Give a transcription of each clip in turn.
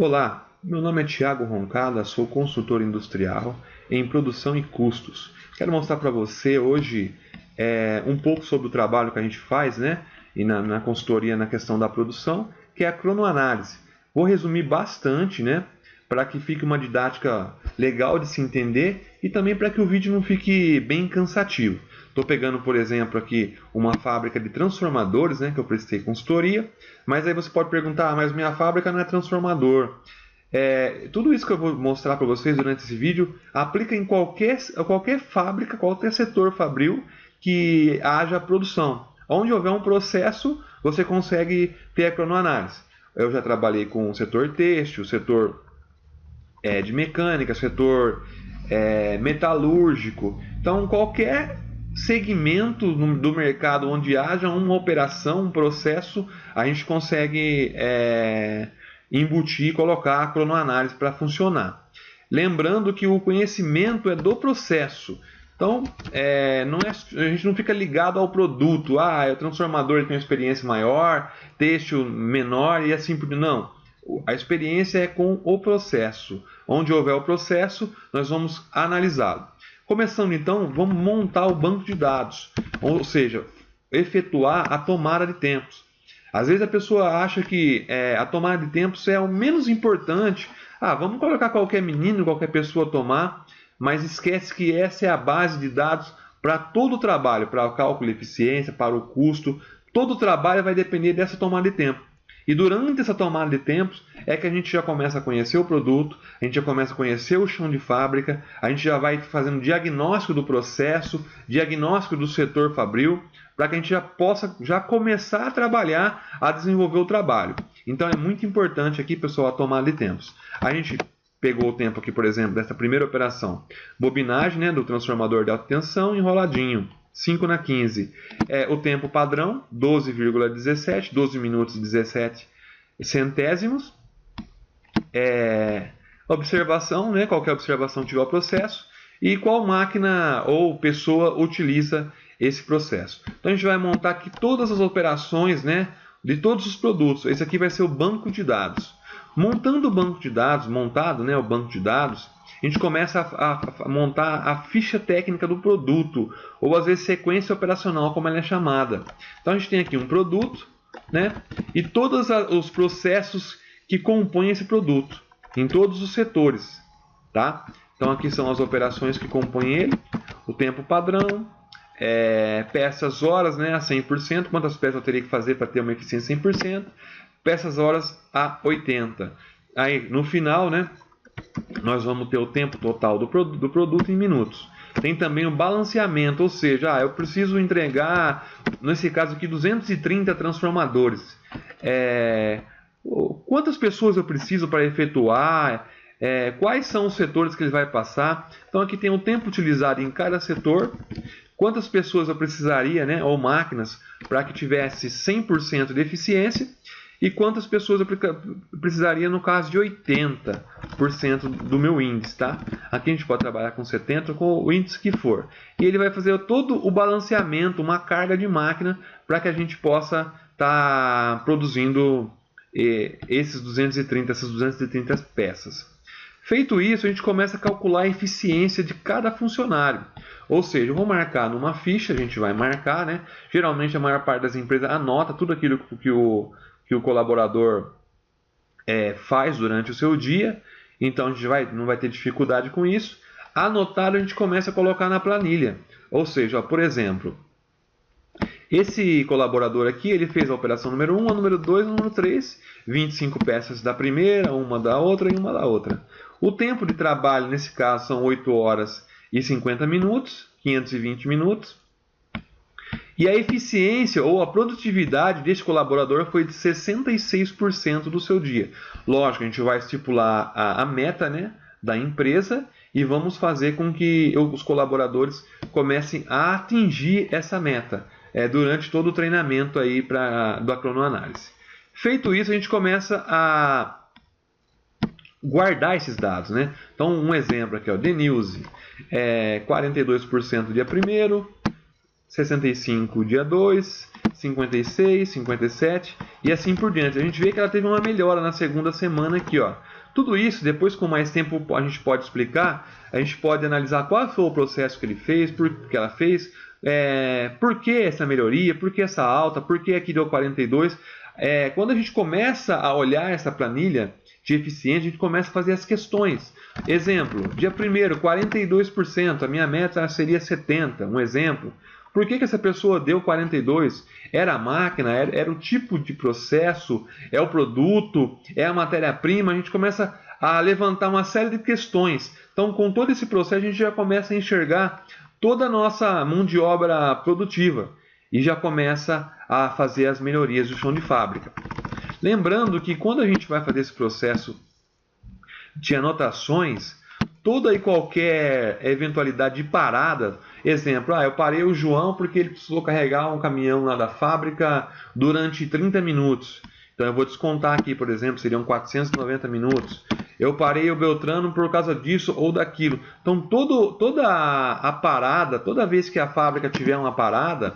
Olá, meu nome é Thiago Roncada, sou consultor industrial em produção e custos. Quero mostrar para você hoje um pouco sobre o trabalho que a gente faz, né, e na consultoria na questão da produção, que é a cronoanálise. Vou resumir bastante, né, para que fique uma didática legal de se entender e também para que o vídeo não fique bem cansativo. Estou pegando, por exemplo, aqui uma fábrica de transformadores, né, que eu prestei consultoria, mas aí você pode perguntar, mas minha fábrica não é transformador. Tudo isso que eu vou mostrar para vocês durante esse vídeo aplica em qualquer fábrica, qualquer setor fabril que haja produção. Onde houver um processo, você consegue ter a cronoanálise. Eu já trabalhei com o setor têxtil, setor de mecânica, setor metalúrgico. Então, qualquer segmento do mercado onde haja uma operação, um processo, a gente consegue embutir e colocar a cronoanálise para funcionar. Lembrando que o conhecimento é do processo. Então, a gente não fica ligado ao produto. O transformador tem uma experiência maior, têxtil menor e assim por diante. Não. A experiência é com o processo. Onde houver o processo, nós vamos analisá-lo. Começando então, vamos montar o banco de dados, ou seja, efetuar a tomada de tempos. Às vezes a pessoa acha que a tomada de tempos é o menos importante. Vamos colocar qualquer menino, qualquer pessoa tomar, mas esquece que essa é a base de dados para todo o trabalho, para o cálculo de eficiência, para o custo. Todo o trabalho vai depender dessa tomada de tempo. E durante essa tomada de tempos é que a gente já começa a conhecer o produto, a gente já começa a conhecer o chão de fábrica, a gente já vai fazendo diagnóstico do processo, diagnóstico do setor fabril, para que a gente já possa começar a trabalhar, a desenvolver o trabalho. Então é muito importante aqui, pessoal, a tomada de tempos. A gente pegou o tempo aqui, por exemplo, dessa primeira operação. Bobinagem, né, do transformador de alta tensão, enroladinho. 5 na 15. O tempo padrão, 12,17, 12 minutos e 17 centésimos. Observação, né, qualquer observação tiver o processo. E qual máquina ou pessoa utiliza esse processo. Então a gente vai montar aqui todas as operações, né, de todos os produtos. Esse aqui vai ser o banco de dados. Montando o banco de dados, o banco de dados, a gente começa a montar a ficha técnica do produto, ou às vezes sequência operacional, como ela é chamada. Então a gente tem aqui um produto, né, e todos os processos que compõem esse produto, em todos os setores. Tá? Então aqui são as operações que compõem ele, o tempo padrão, peças horas, né, a 100%, quantas peças eu teria que fazer para ter uma eficiência 100%, peças horas a 80%. Aí no final, né, nós vamos ter o tempo total do produto em minutos. Tem também o balanceamento, ou seja, eu preciso entregar, nesse caso aqui, 230 transformadores. Quantas pessoas eu preciso para efetuar? Quais são os setores que ele vai passar? Então aqui tem o tempo utilizado em cada setor, quantas pessoas eu precisaria, né, ou máquinas, para que tivesse 100% de eficiência, e quantas pessoas eu precisaria no caso de 80% do meu índice. Tá? Aqui a gente pode trabalhar com 70%, com o índice que for. E ele vai fazer todo o balanceamento, uma carga de máquina, para que a gente possa estar produzindo essas 230 peças. Feito isso, a gente começa a calcular a eficiência de cada funcionário. Ou seja, eu vou marcar numa ficha, a gente vai marcar, né? Geralmente a maior parte das empresas anota tudo aquilo que o colaborador faz durante o seu dia, então a gente não vai ter dificuldade com isso. Anotado, a gente começa a colocar na planilha. Ou seja, por exemplo, esse colaborador aqui, ele fez a operação número 1, a número 2, a número 3, 25 peças da primeira, uma da outra e uma da outra. O tempo de trabalho, nesse caso, são 8 horas e 50 minutos, 520 minutos. E a eficiência ou a produtividade deste colaborador foi de 66% do seu dia. Lógico, a gente vai estipular a meta, né, da empresa e vamos fazer com que os colaboradores comecem a atingir essa meta durante todo o treinamento aí da cronoanálise. Feito isso, a gente começa a guardar esses dados, né? Então, um exemplo aqui, ó, Denilze, 42% dia 1º, 65 dia 2, 56, 57 e assim por diante. A gente vê que ela teve uma melhora na segunda semana aqui, ó. Tudo isso, depois com mais tempo a gente pode explicar, a gente pode analisar qual foi o processo que ele fez, que ela fez, por que essa melhoria, por que essa alta, por que aqui deu 42. Quando a gente começa a olhar essa planilha de eficiência, a gente começa a fazer as questões. Exemplo, dia 1º, 42%, a minha meta seria 70%, um exemplo. Por que essa pessoa deu 42%? Era a máquina? Era o tipo de processo? É o produto? É a matéria-prima? A gente começa a levantar uma série de questões. Então, com todo esse processo, a gente já começa a enxergar toda a nossa mão de obra produtiva e já começa a fazer as melhorias do chão de fábrica. Lembrando que quando a gente vai fazer esse processo de anotações, toda e qualquer eventualidade de parada, exemplo, eu parei o João porque ele precisou carregar um caminhão lá da fábrica durante 30 minutos. Então eu vou descontar aqui, por exemplo, seriam 490 minutos. Eu parei o Beltrano por causa disso ou daquilo. Então toda a parada, toda vez que a fábrica tiver uma parada,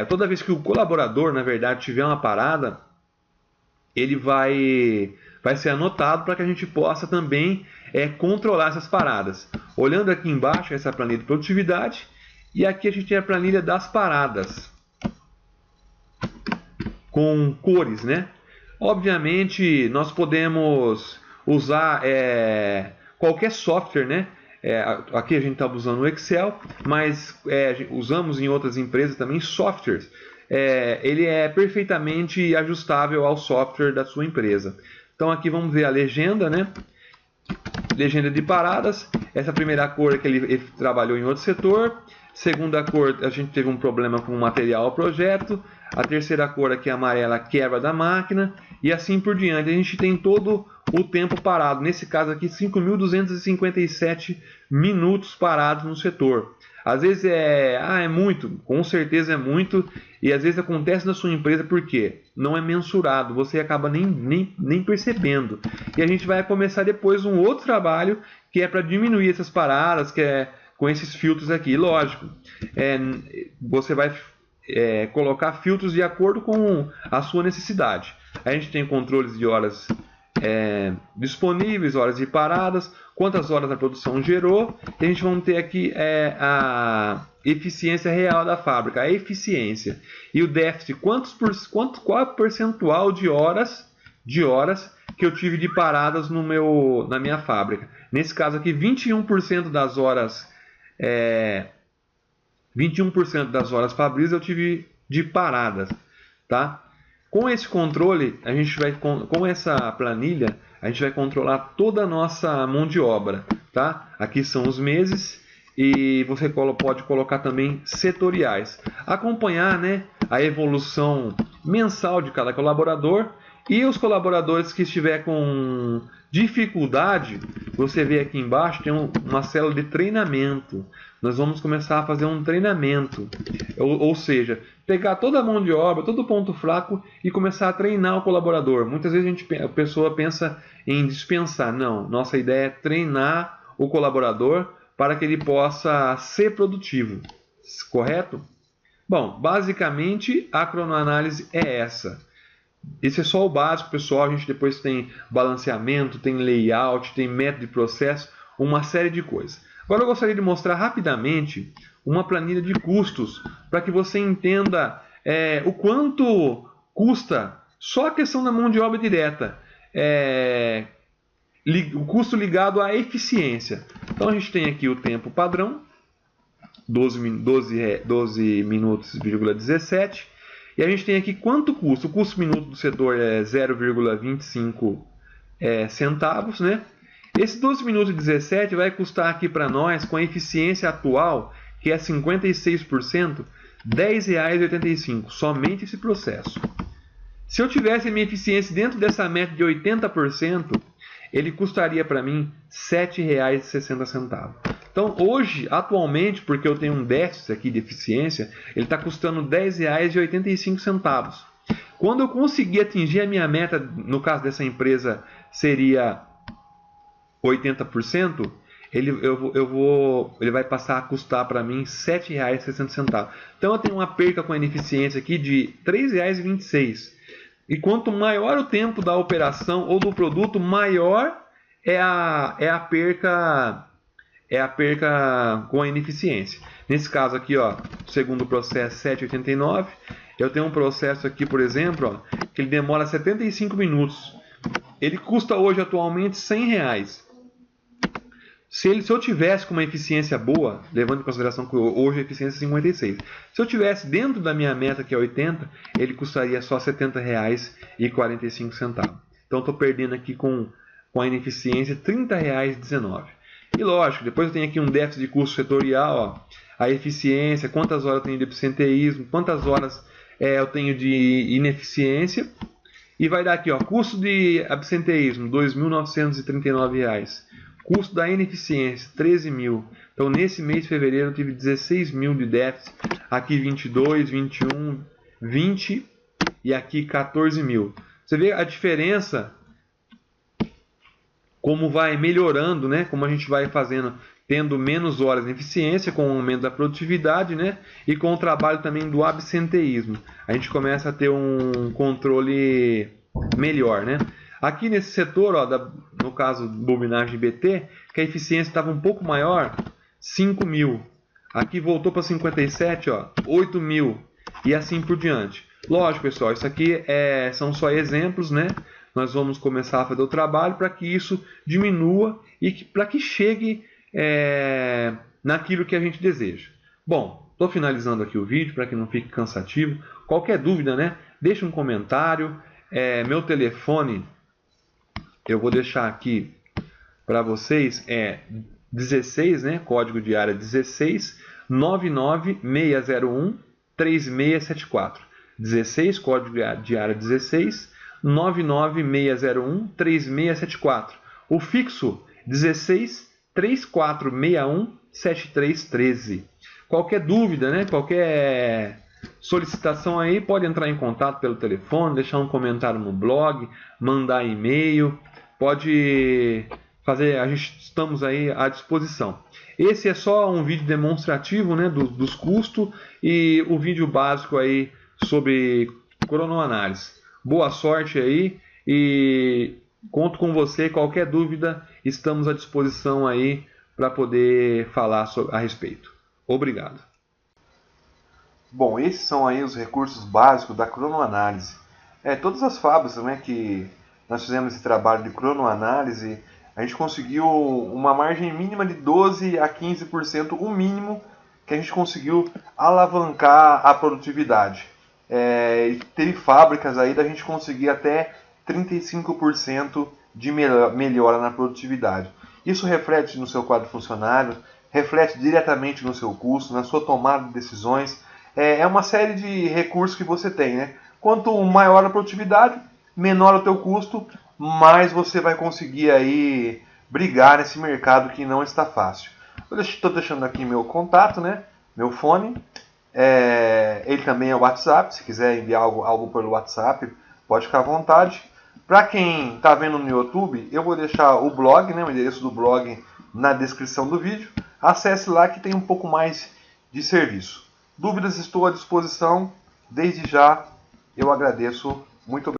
toda vez que o colaborador, na verdade, tiver uma parada, ele vai ser anotado para que a gente possa também controlar essas paradas. Olhando aqui embaixo, essa planilha de produtividade, e aqui a gente tem a planilha das paradas, com cores, né? Obviamente, nós podemos usar qualquer software, né? Aqui a gente está usando o Excel, mas usamos em outras empresas também softwares. Ele é perfeitamente ajustável ao software da sua empresa. Então aqui vamos ver a legenda, né? Legenda de paradas. Essa primeira cor é que ele trabalhou em outro setor. Segunda cor, a gente teve um problema com o material ao projeto. A terceira cor aqui, amarela, quebra da máquina. E assim por diante. A gente tem todo o tempo parado. Nesse caso aqui, 5.257 minutos parados no setor. Às vezes é muito, com certeza é muito, e às vezes acontece na sua empresa porque não é mensurado, você acaba nem percebendo. E a gente vai começar depois um outro trabalho que é para diminuir essas paradas, que é com esses filtros aqui. Lógico, você vai colocar filtros de acordo com a sua necessidade. A gente tem controles de horas disponíveis, horas de paradas, quantas horas a produção gerou, e a gente vai ter aqui a eficiência real da fábrica, a eficiência, e o déficit, qual é o percentual de horas que eu tive de paradas na minha fábrica. Nesse caso aqui, 21% das horas 21% das horas fabris eu tive de paradas, tá? Com esse controle, a gente vai, com essa planilha, a gente vai controlar toda a nossa mão de obra, tá? Aqui são os meses e você pode colocar também setoriais. Acompanhar, né, a evolução mensal de cada colaborador, e os colaboradores que estiver com dificuldade, você vê aqui embaixo, tem uma célula de treinamento. Nós vamos começar a fazer um treinamento, ou seja, pegar toda a mão de obra, todo o ponto fraco e começar a treinar o colaborador. Muitas vezes a pessoa pensa em dispensar. Não, nossa ideia é treinar o colaborador para que ele possa ser produtivo, correto? Bom, basicamente a cronoanálise é essa. Esse é só o básico, pessoal. A gente depois tem balanceamento, tem layout, tem método de processo, uma série de coisas. Agora eu gostaria de mostrar rapidamente uma planilha de custos para que você entenda o quanto custa só a questão da mão de obra direta, o custo ligado à eficiência. Então a gente tem aqui o tempo padrão, 12 minutos,17. E a gente tem aqui quanto custa. O custo minuto do setor é 0,25 centavos, né? Esse 12 minutos e 17 vai custar aqui para nós, com a eficiência atual, que é 56%, R$ 10,85, somente esse processo. Se eu tivesse a minha eficiência dentro dessa meta de 80%, ele custaria para mim R$ 7,60. Então, hoje, atualmente, porque eu tenho um déficit aqui de eficiência, ele está custando R$ 10,85. Quando eu conseguir atingir a minha meta, no caso dessa empresa seria 80%, ele vai passar a custar para mim R$ 7,60. Então eu tenho uma perca com a ineficiência aqui de R$ 3,26. E quanto maior o tempo da operação ou do produto, maior é a perca com a ineficiência. Nesse caso aqui, ó, segundo processo 7,89, eu tenho um processo aqui, por exemplo, ó, que ele demora 75 minutos. Ele custa hoje atualmente R$ 100. Se eu tivesse com uma eficiência boa, levando em consideração que hoje a eficiência é 56, se eu tivesse dentro da minha meta, que é 80, ele custaria só R$ 70,45. Então estou perdendo aqui com a ineficiência R$ 30,19. E lógico, depois eu tenho aqui um déficit de custo setorial, ó, a eficiência, quantas horas eu tenho de absenteísmo, quantas horas eu tenho de ineficiência, e vai dar aqui, ó, custo de absenteísmo, R$ 2.939. Custo da ineficiência, 13.000. Então, nesse mês de fevereiro, eu tive 16.000 de déficit. Aqui, 22, 21, 20 e aqui 14.000. Você vê a diferença, como vai melhorando, né? Como a gente vai fazendo, tendo menos horas de eficiência, com o aumento da produtividade, né? E com o trabalho também do absenteísmo. A gente começa a ter um controle melhor, né? Aqui nesse setor, ó, no caso bobinagem BT, que a eficiência estava um pouco maior, 5.000. Aqui voltou para 57, ó, 8.000 e assim por diante. Lógico, pessoal, isso aqui são só exemplos, né? Nós vamos começar a fazer o trabalho para que isso diminua e para que chegue naquilo que a gente deseja. Bom, estou finalizando aqui o vídeo para que não fique cansativo. Qualquer dúvida, né? Deixa um comentário. Meu telefone eu vou deixar aqui para vocês, 16, né? Código de área 16 99601 3674. 16, código de área 16 99601 3674. O fixo 16 3461 7313. Qualquer dúvida, né? Qualquer solicitação aí, pode entrar em contato pelo telefone, deixar um comentário no blog, mandar e-mail, pode fazer, estamos aí à disposição. Esse é só um vídeo demonstrativo, né, dos custos e o vídeo básico aí sobre cronoanálise. Boa sorte aí e conto com você. Qualquer dúvida, estamos à disposição aí para poder falar a respeito. Obrigado. Bom, esses são aí os recursos básicos da cronoanálise. Todas as fábricas, né, que nós fizemos esse trabalho de cronoanálise, a gente conseguiu uma margem mínima de 12 a 15%, o mínimo que a gente conseguiu alavancar a produtividade. Teve fábricas aí da gente conseguir até 35% de melhora na produtividade. Isso reflete no seu quadro funcionário, reflete diretamente no seu custo, na sua tomada de decisões. É uma série de recursos que você tem, né? Quanto maior a produtividade, menor o teu custo, mais você vai conseguir aí brigar nesse mercado que não está fácil. Estou deixando aqui meu contato, né? Meu fone. Ele também é o WhatsApp. Se quiser enviar algo pelo WhatsApp, pode ficar à vontade. Para quem está vendo no YouTube, eu vou deixar o blog, né? O endereço do blog na descrição do vídeo. Acesse lá que tem um pouco mais de serviço. Dúvidas, estou à disposição. Desde já, eu agradeço. Muito obrigado.